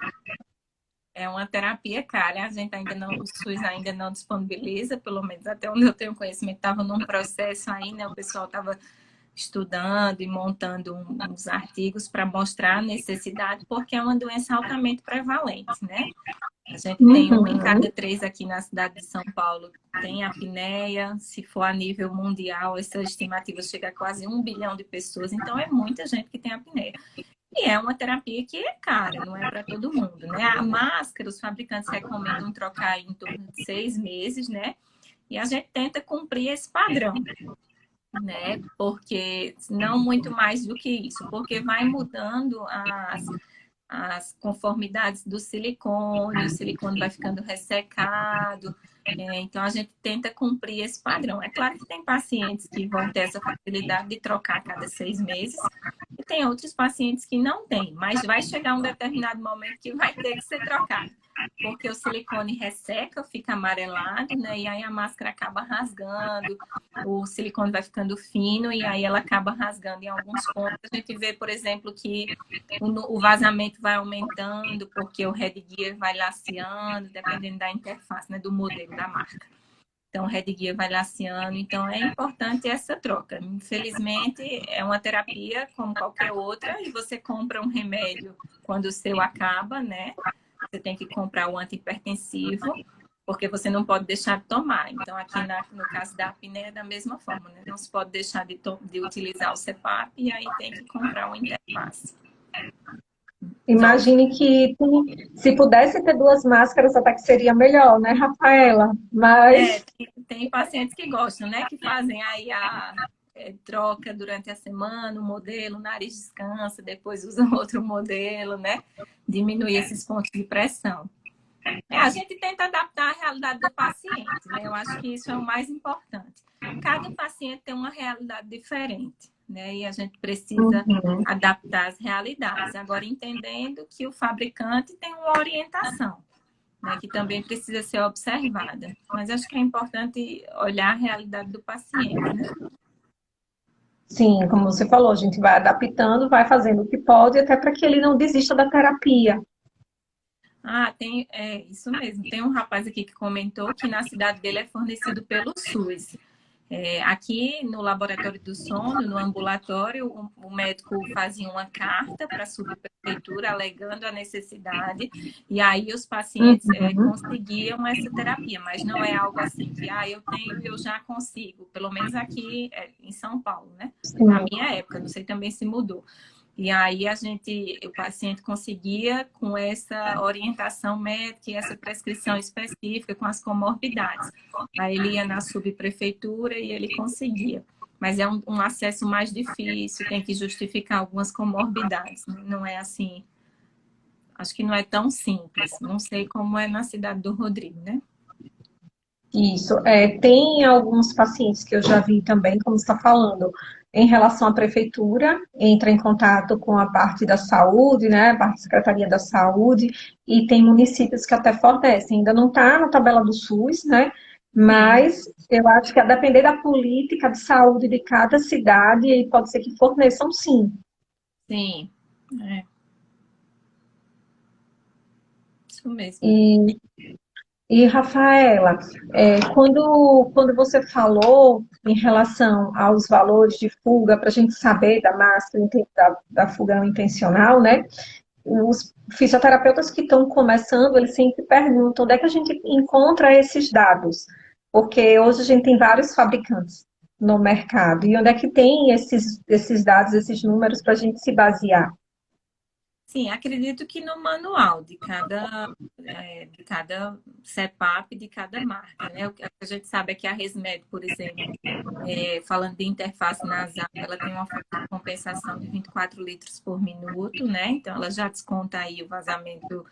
É uma terapia cara, a gente ainda não, o SUS ainda não disponibiliza, pelo menos até onde eu tenho conhecimento, estava num processo aí, né? O pessoal estava estudando e montando uns artigos para mostrar a necessidade, porque é uma doença altamente prevalente, né? A gente tem um em cada 3 aqui na cidade de São Paulo tem apneia. Se for a nível mundial, essa estimativa chega a quase 1 bilhão de pessoas. Então, é muita gente que tem apneia. E é uma terapia que é cara, não é para todo mundo, né? A máscara, os fabricantes recomendam trocar em torno de 6 meses, né? E a gente tenta cumprir esse padrão, né? Porque não muito mais do que isso, porque vai mudando as conformidades do silicone, o silicone vai ficando ressecado. Então, a gente tenta cumprir esse padrão. É claro que tem pacientes que vão ter essa facilidade de trocar a cada 6 meses, e tem outros pacientes que não têm, mas vai chegar um determinado momento que vai ter que ser trocado, porque o silicone resseca, fica amarelado, né? E aí a máscara acaba rasgando, o silicone vai ficando fino e aí ela acaba rasgando em alguns pontos. A gente vê, por exemplo, que o vazamento vai aumentando porque o headgear vai laceando, dependendo da interface, né, do modelo da marca. Então, o headgear vai laceando. Então, é importante essa troca. Infelizmente, é uma terapia como qualquer outra e você compra um remédio quando o seu acaba, né? Você tem que comprar o antihipertensivo, porque você não pode deixar de tomar. Então, aqui no caso da apneia é da mesma forma, né? Não se pode deixar de utilizar o CPAP e aí tem que comprar um interface. Imagine que se pudesse ter duas máscaras, até que seria melhor, né, Rafaela? Mas tem pacientes que gostam, né? Que fazem aí a troca durante a semana, o modelo, o nariz descansa, depois usa outro modelo, né? Diminuir esses pontos de pressão. A gente tenta adaptar a realidade do paciente, né? Eu acho que isso é o mais importante. Cada paciente tem uma realidade diferente, né? E a gente precisa adaptar as realidades. Agora, entendendo que o fabricante tem uma orientação, né? Que também precisa ser observada. Mas acho que é importante olhar a realidade do paciente, né? sim, como você falou, a gente vai adaptando, vai fazendo o que pode, até para que ele não desista da terapia. Isso mesmo. Tem um rapaz aqui que comentou que na cidade dele é fornecido pelo SUS. Aqui no laboratório do sono, no ambulatório, o médico fazia uma carta para a subprefeitura alegando a necessidade, e aí os pacientes conseguiam essa terapia, mas não é algo assim que eu tenho e eu já consigo, pelo menos aqui em São Paulo, né? Sim. Na minha época, não sei também se mudou. E aí o paciente conseguia, com essa orientação médica e essa prescrição específica com as comorbidades. Aí ele ia na subprefeitura e ele conseguia. Mas é um acesso mais difícil, tem que justificar algumas comorbidades. Não é assim, acho que não é tão simples. Não sei como é na cidade do Rodrigo, né? Isso. Tem alguns pacientes que eu já vi também, como você está falando, em relação à prefeitura, entra em contato com a parte da saúde, né, a parte da Secretaria da Saúde, e tem municípios que até fornecem. Ainda não está na tabela do SUS, né, mas eu acho que a depender da política de saúde de cada cidade, pode ser que forneçam sim. Sim, isso mesmo. E Rafaela, quando você falou em relação aos valores de fuga, para a gente saber da máscara, da fuga não intencional, né? Os fisioterapeutas que estão começando, eles sempre perguntam onde é que a gente encontra esses dados, porque hoje a gente tem vários fabricantes no mercado, e onde é que tem esses dados, esses números para a gente se basear? Sim, acredito que no manual de cada CPAP, de cada marca, né? O que a gente sabe é que a ResMed, por exemplo, falando de interface nasal, ela tem uma forma de compensação de 24 litros por minuto, né? Então, ela já desconta aí o vazamento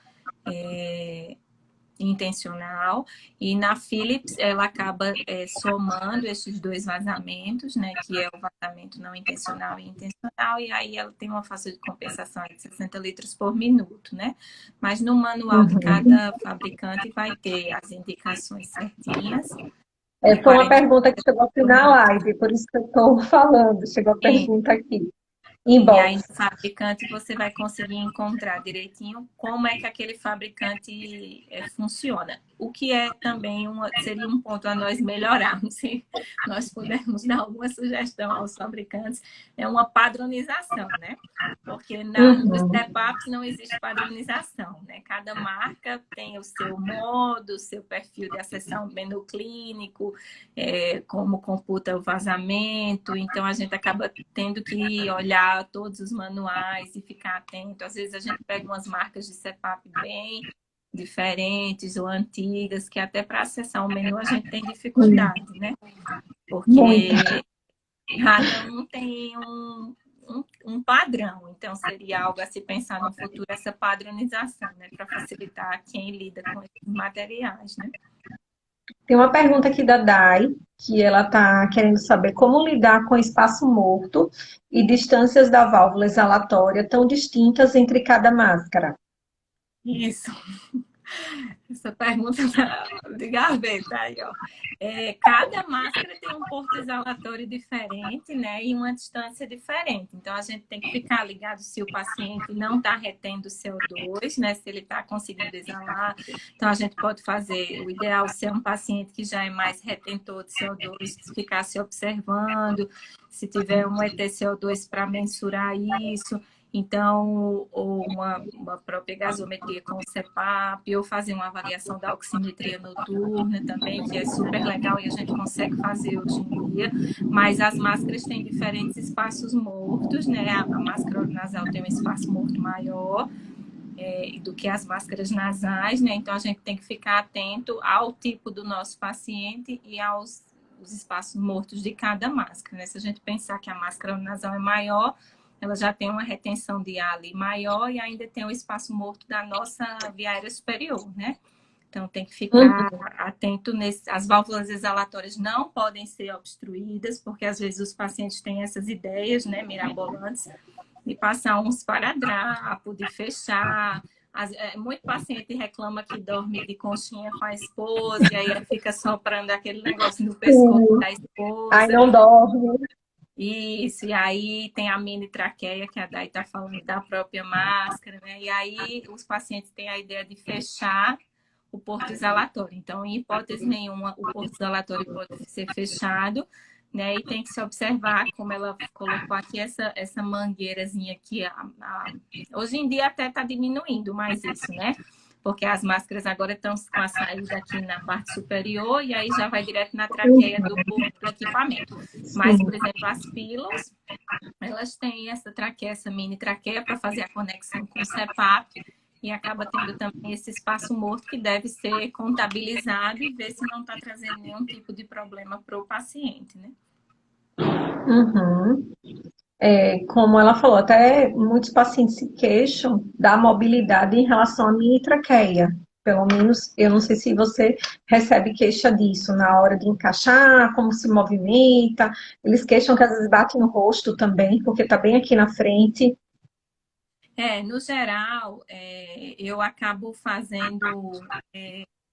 intencional, e na Philips ela acaba somando esses dois vazamentos, né, que é o vazamento não intencional e intencional, e aí ela tem uma faixa de compensação de 60 litros por minuto, né? Mas no manual de cada fabricante vai ter as indicações certinhas. Foi uma pergunta que chegou aqui na live, por isso que eu estou falando, chegou a pergunta aqui. E aí, no fabricante, você vai conseguir encontrar direitinho como é que aquele fabricante funciona. o que é também seria um ponto a nós melhorarmos, se nós pudermos dar alguma sugestão aos fabricantes, é uma padronização, né? Porque nos Uhum. step-ups não existe padronização, né? Cada marca tem o seu modo, o seu perfil de acessão menu clínico, como computa o vazamento, então a gente acaba tendo que olhar todos os manuais e ficar atento. Às vezes a gente pega umas marcas de setup bem diferentes ou antigas, que até para acessar o menu a gente tem dificuldade, né? Muito. Porque cada um tem um padrão, então seria algo a se pensar no futuro, essa padronização, né? Para facilitar quem lida com esses materiais, né? Tem uma pergunta aqui da Dai, que ela está querendo saber como lidar com espaço morto e distâncias da válvula exalatória tão distintas entre cada máscara. Isso. Essa pergunta de gaveta aí, ó. Cada máscara tem um porto exalatório diferente, né? E uma distância diferente. Então, a gente tem que ficar ligado se o paciente não está retendo CO2, né? Se ele está conseguindo exalar. Então, a gente pode fazer, o ideal se é um paciente que já é mais retentor de CO2, ficar se observando, se tiver um ETCO2 para mensurar isso. Então, ou uma própria gasometria com o CPAP, ou fazer uma avaliação da oximetria noturna também, que é super legal e a gente consegue fazer hoje em dia. Mas as máscaras têm diferentes espaços mortos, né? A máscara nasal tem um espaço morto maior do que as máscaras nasais, né? Então, a gente tem que ficar atento ao tipo do nosso paciente e aos os espaços mortos de cada máscara, né? Se a gente pensar que a máscara nasal é maior, ela já tem uma retenção de ar ali maior e ainda tem o espaço morto da nossa via aérea superior, né? Então, tem que ficar atento nesse. As válvulas exalatórias não podem ser obstruídas, porque às vezes os pacientes têm essas ideias, né, mirabolantes, de passar um esparadrapo, de fechar. Muito paciente reclama que dorme de conchinha com a esposa, e aí fica soprando aquele negócio no pescoço Sim. da Aí esposa. não dorme. Isso, e aí tem a mini traqueia, que a Day está falando da própria máscara, né? E aí os pacientes têm a ideia de fechar o porto exalatório. Então, em hipótese nenhuma, o porto exalatório pode ser fechado, né? E tem que se observar, como ela colocou aqui, essa mangueirazinha aqui. Hoje em dia até está diminuindo mais isso, né? Porque as máscaras agora estão com a saída aqui na parte superior e aí já vai direto na traqueia do equipamento. Mas, por exemplo, as pílulas, elas têm essa traqueia, essa mini traqueia para fazer a conexão com o CPAP e acaba tendo também esse espaço morto que deve ser contabilizado e ver se não está trazendo nenhum tipo de problema para o paciente, né? Uhum. Como ela falou, até muitos pacientes se queixam da mobilidade em relação à mini traqueia. Pelo menos, eu não sei se você recebe queixa disso na hora de encaixar, como se movimenta. Eles queixam que às vezes bate no rosto também, porque está bem aqui na frente. No geral, eu acabo fazendo,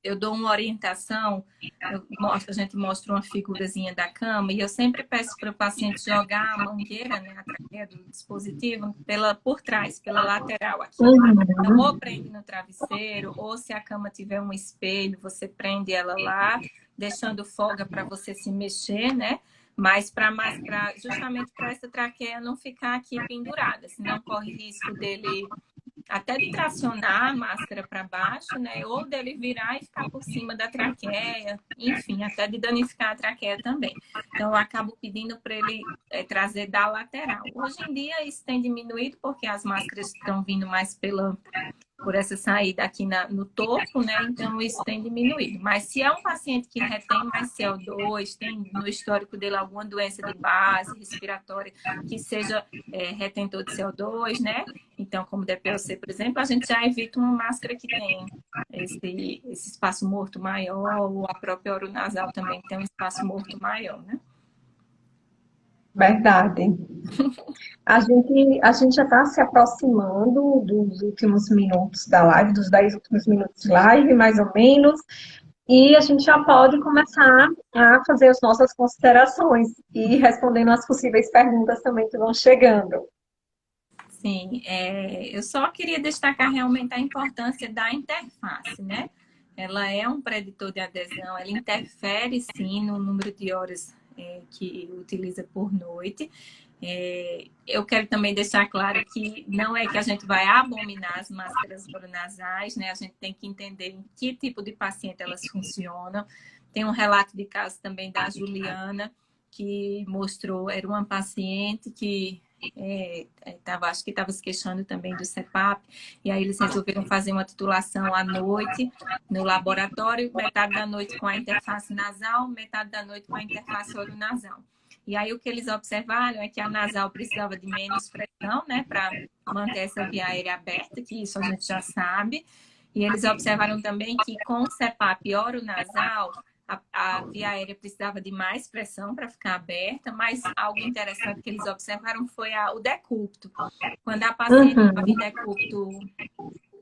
eu dou uma orientação, a gente mostra uma figurazinha da cama e eu sempre peço para o paciente jogar a mangueira, né, a traqueia do dispositivo, por trás, pela lateral aqui. Então, ou prende no travesseiro, ou se a cama tiver um espelho, você prende ela lá, deixando folga para você se mexer, né? Mas justamente para essa traqueia não ficar aqui pendurada, senão corre risco dele até de tracionar a máscara para baixo, né? Ou dele virar e ficar por cima da traqueia, enfim, até de danificar a traqueia também. Então, eu acabo pedindo para ele trazer da lateral. Hoje em dia, isso tem diminuído porque as máscaras estão vindo mais por essa saída aqui no topo, né? Então, isso tem diminuído. Mas se é um paciente que retém mais CO2, tem no histórico dele alguma doença de base respiratória que seja retentor de CO2, né? Então, como DPOC, por exemplo, a gente já evita uma máscara que tem esse espaço morto maior, ou a própria oronasal também tem um espaço morto maior, né? Verdade. A gente já está se aproximando dos últimos minutos da live, dos 10 últimos minutos de live, mais ou menos, e a gente já pode começar a fazer as nossas considerações e respondendo as possíveis perguntas também que vão chegando. Sim, eu só queria destacar realmente a importância da interface, né? ela é um preditor de adesão, ela interfere sim no número de horas que utiliza por noite. Eu quero também deixar claro que não é que a gente vai abominar as máscaras oronasais, né? A gente tem que entender em que tipo de paciente elas funcionam. Tem um relato de caso também da Juliana, que mostrou, era uma paciente que acho que estava se queixando também do CPAP, e aí eles resolveram fazer uma titulação à noite no laboratório, metade da noite com a interface nasal, metade da noite com a interface oronasal. E aí o que eles observaram é que a nasal precisava de menos pressão, né, para manter essa via aérea aberta, que isso a gente já sabe. E eles observaram também que com o CPAP oronasal, a via aérea precisava de mais pressão para ficar aberta, mas algo interessante que eles observaram foi o decúbito. Quando a paciente estava em decúbito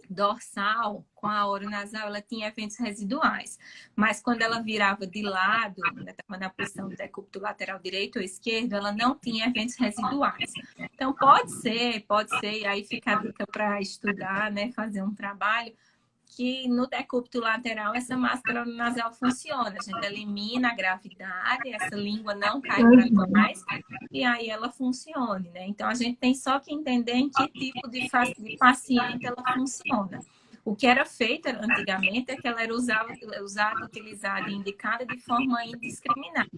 dorsal, com a oronasal, ela tinha eventos residuais. Mas quando ela virava de lado, estava na posição do decúbito lateral direito ou esquerdo, ela não tinha eventos residuais. Então, pode ser, e aí fica a dica para estudar, né, fazer um trabalho, que no decúbito lateral essa máscara nasal funciona. A gente elimina a gravidade, essa língua não cai para trás e aí ela funcione, né? Então a gente tem só que entender em que tipo de paciente ela funciona. O que era feito antigamente é que ela era usada, utilizada e indicada de forma indiscriminada.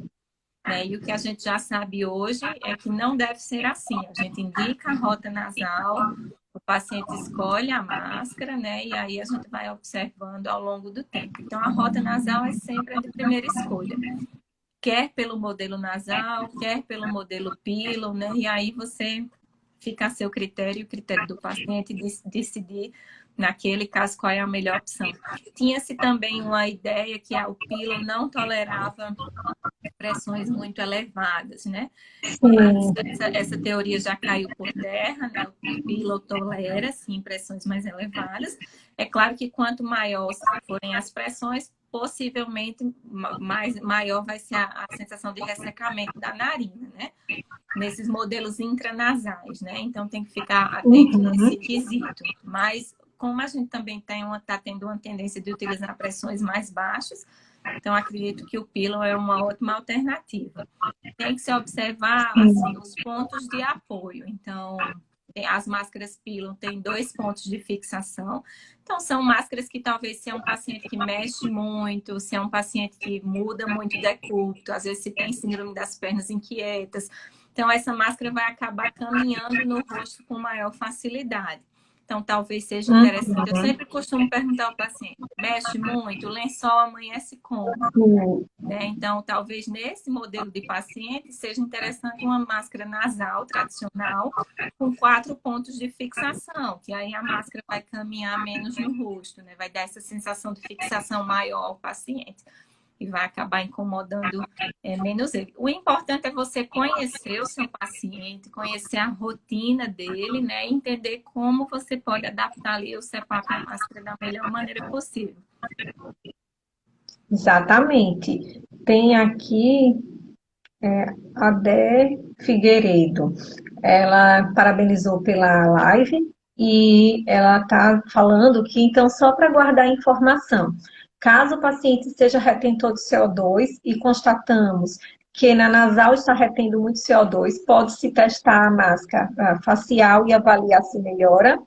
Né? E o que a gente já sabe hoje é que não deve ser assim. A gente indica a rota nasal, o paciente escolhe a máscara, né? E aí a gente vai observando ao longo do tempo. Então, a rota nasal é sempre a de primeira escolha. Quer pelo modelo nasal, quer pelo modelo Pillow, né? E aí você fica a seu critério, o critério do paciente, decidir, naquele caso, qual é a melhor opção. Tinha-se também uma ideia que a Pillow não tolerava pressões muito elevadas, né? Essa teoria já caiu por terra, né? O Pillow tolera, sim, pressões mais elevadas. É claro que quanto maior forem as pressões, possivelmente maior vai ser a sensação de ressecamento da narina, né? Nesses modelos intranasais, né? Então tem que ficar atento nesse quesito. Mas como a gente também está tendo uma tendência de utilizar pressões mais baixas, então acredito que o Pillow é uma ótima alternativa. Tem que se observar assim, os pontos de apoio. Então, as máscaras Pillow têm 2 pontos de fixação. Então, são máscaras que talvez se é um paciente que mexe muito, se é um paciente que muda muito o decúbito, às vezes se tem síndrome das pernas inquietas. Então, essa máscara vai acabar caminhando no rosto com maior facilidade. Então, talvez seja interessante. Eu sempre costumo perguntar ao paciente, mexe muito? O lençol amanhece como? Né? Então, talvez nesse modelo de paciente seja interessante uma máscara nasal tradicional com 4 pontos de fixação, que aí a máscara vai caminhar menos no rosto, né? Vai dar essa sensação de fixação maior ao paciente e vai acabar incomodando menos ele. O importante é você conhecer o seu paciente, conhecer a rotina dele, né? E entender como você pode adaptar ali o CPAP à máscara da melhor maneira possível. Exatamente. Tem aqui a Dé Figueiredo. Ela parabenizou pela live e ela está falando que, então, só para guardar informação, caso o paciente seja retentor de CO2 e constatamos que na nasal está retendo muito CO2, pode-se testar a máscara facial e avaliar se melhora,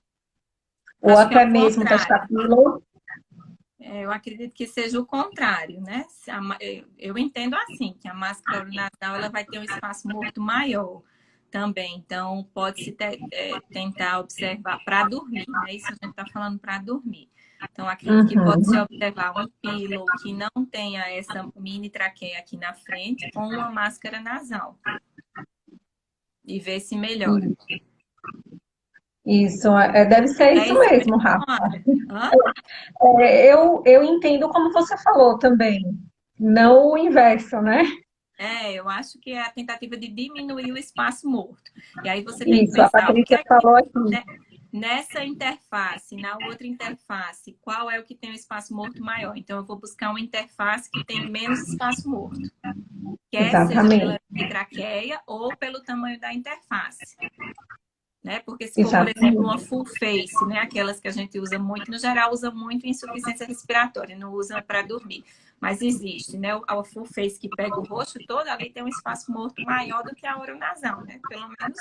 ou Acho que é até o mesmo testar Pillow. Eu acredito que seja o contrário, né? Eu entendo assim, que a máscara oronasal ela vai ter um espaço morto maior também. Então, pode-se tentar observar para dormir, né? Isso a gente está falando para dormir. Então, acredito que pode-se observar um Pillow que não tenha essa mini traqueia aqui na frente com uma máscara nasal. E ver se melhora. Isso, deve ser isso mesmo, Rafa. Eu entendo como você falou também, não o inverso, né? Eu acho que é a tentativa de diminuir o espaço morto. E aí você tem que Isso, a pensar, Patrícia falou aqui. Nessa interface, na outra interface, qual é o que tem o espaço morto maior? Então, eu vou buscar uma interface que tem menos espaço morto. Quer seja pela traqueia ou pelo tamanho da interface. né? Porque se for, por exemplo, uma full face, né? Aquelas que a gente usa muito, no geral, usa muito em insuficiência respiratória, não usa para dormir. Mas existe, né? A full face que pega o rosto todo, ali tem um espaço morto maior do que a oronasal, né? Pelo menos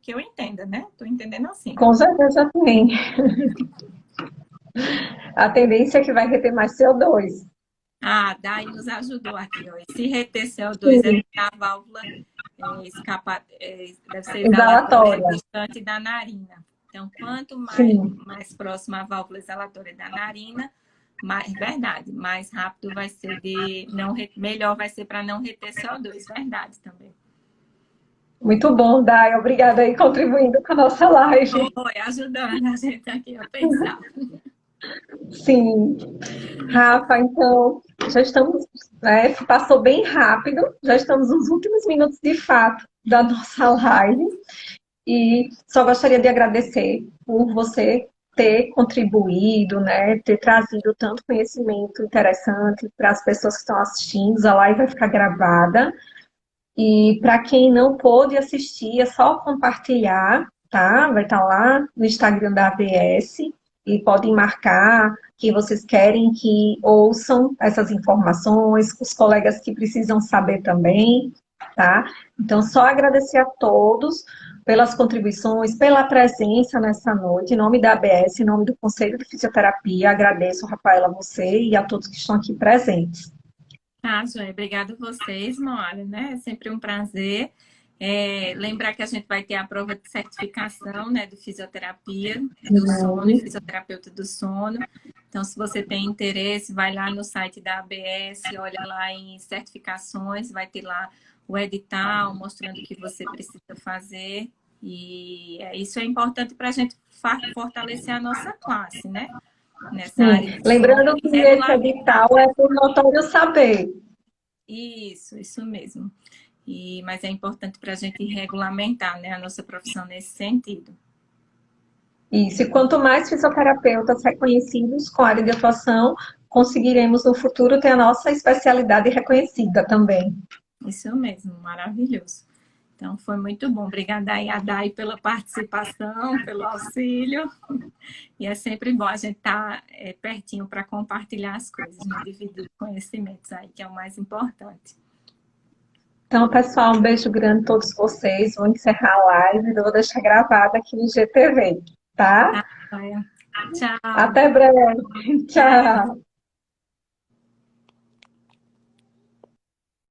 que eu entenda, né? Estou entendendo assim. Com certeza tem. A tendência é que vai reter mais CO2. Ah, daí nos ajudou aqui, ó. Esse reter CO2 é Sim, porque a válvula deve ser exalatória exalatória. distante da narina. Então, quanto Sim, mais próxima a válvula exalatória da narina, verdade, mais rápido vai ser melhor vai ser para não reter CO2, verdade também. muito bom, Dai. Obrigada aí contribuindo com a nossa live. Foi ajudando a gente aqui a pensar. Sim. Rafa, então, já estamos, né, passou bem rápido, já estamos nos últimos minutos de fato da nossa live e só gostaria de agradecer por você ter contribuído, né, ter trazido tanto conhecimento interessante para as pessoas que estão assistindo. A live vai ficar gravada e para quem não pôde assistir, é só compartilhar, tá? Vai estar lá no Instagram da ABS e podem marcar que vocês querem que ouçam essas informações, os colegas que precisam saber também, tá? Então, só agradecer a todos pelas contribuições, pela presença nessa noite, em nome da ABS, em nome do Conselho de Fisioterapia, agradeço, Rafaela, a você e a todos que estão aqui presentes. Ah, Joia, obrigada a vocês, Mora, né? É sempre um prazer. Lembrar que a gente vai ter a prova de certificação, né, do fisioterapia do sono e fisioterapeuta do sono. Então, se você tem interesse, vai lá no site da ABS, olha lá em certificações, vai ter lá o edital mostrando o que você precisa fazer. E isso é importante para a gente fortalecer a nossa classe, né? Nessa área Sim. de sono Lembrando e que esse regulamentar. edital é por notório saber. Isso mesmo. Mas é importante para a gente regulamentar, né, a nossa profissão nesse sentido. Isso, e quanto mais fisioterapeutas reconhecidos com área de atuação, conseguiremos no futuro ter a nossa especialidade reconhecida também. Isso mesmo, maravilhoso. Então, foi muito bom. Obrigada aí, a Dai, pela participação, pelo auxílio. E é sempre bom a gente estar pertinho para compartilhar as coisas, né? Dividir conhecimentos aí, que é o mais importante. Então, pessoal, um beijo grande a todos vocês. Vou encerrar a live e vou deixar gravada aqui no GTV, tá? Tá, Tchau. Até breve. Tchau.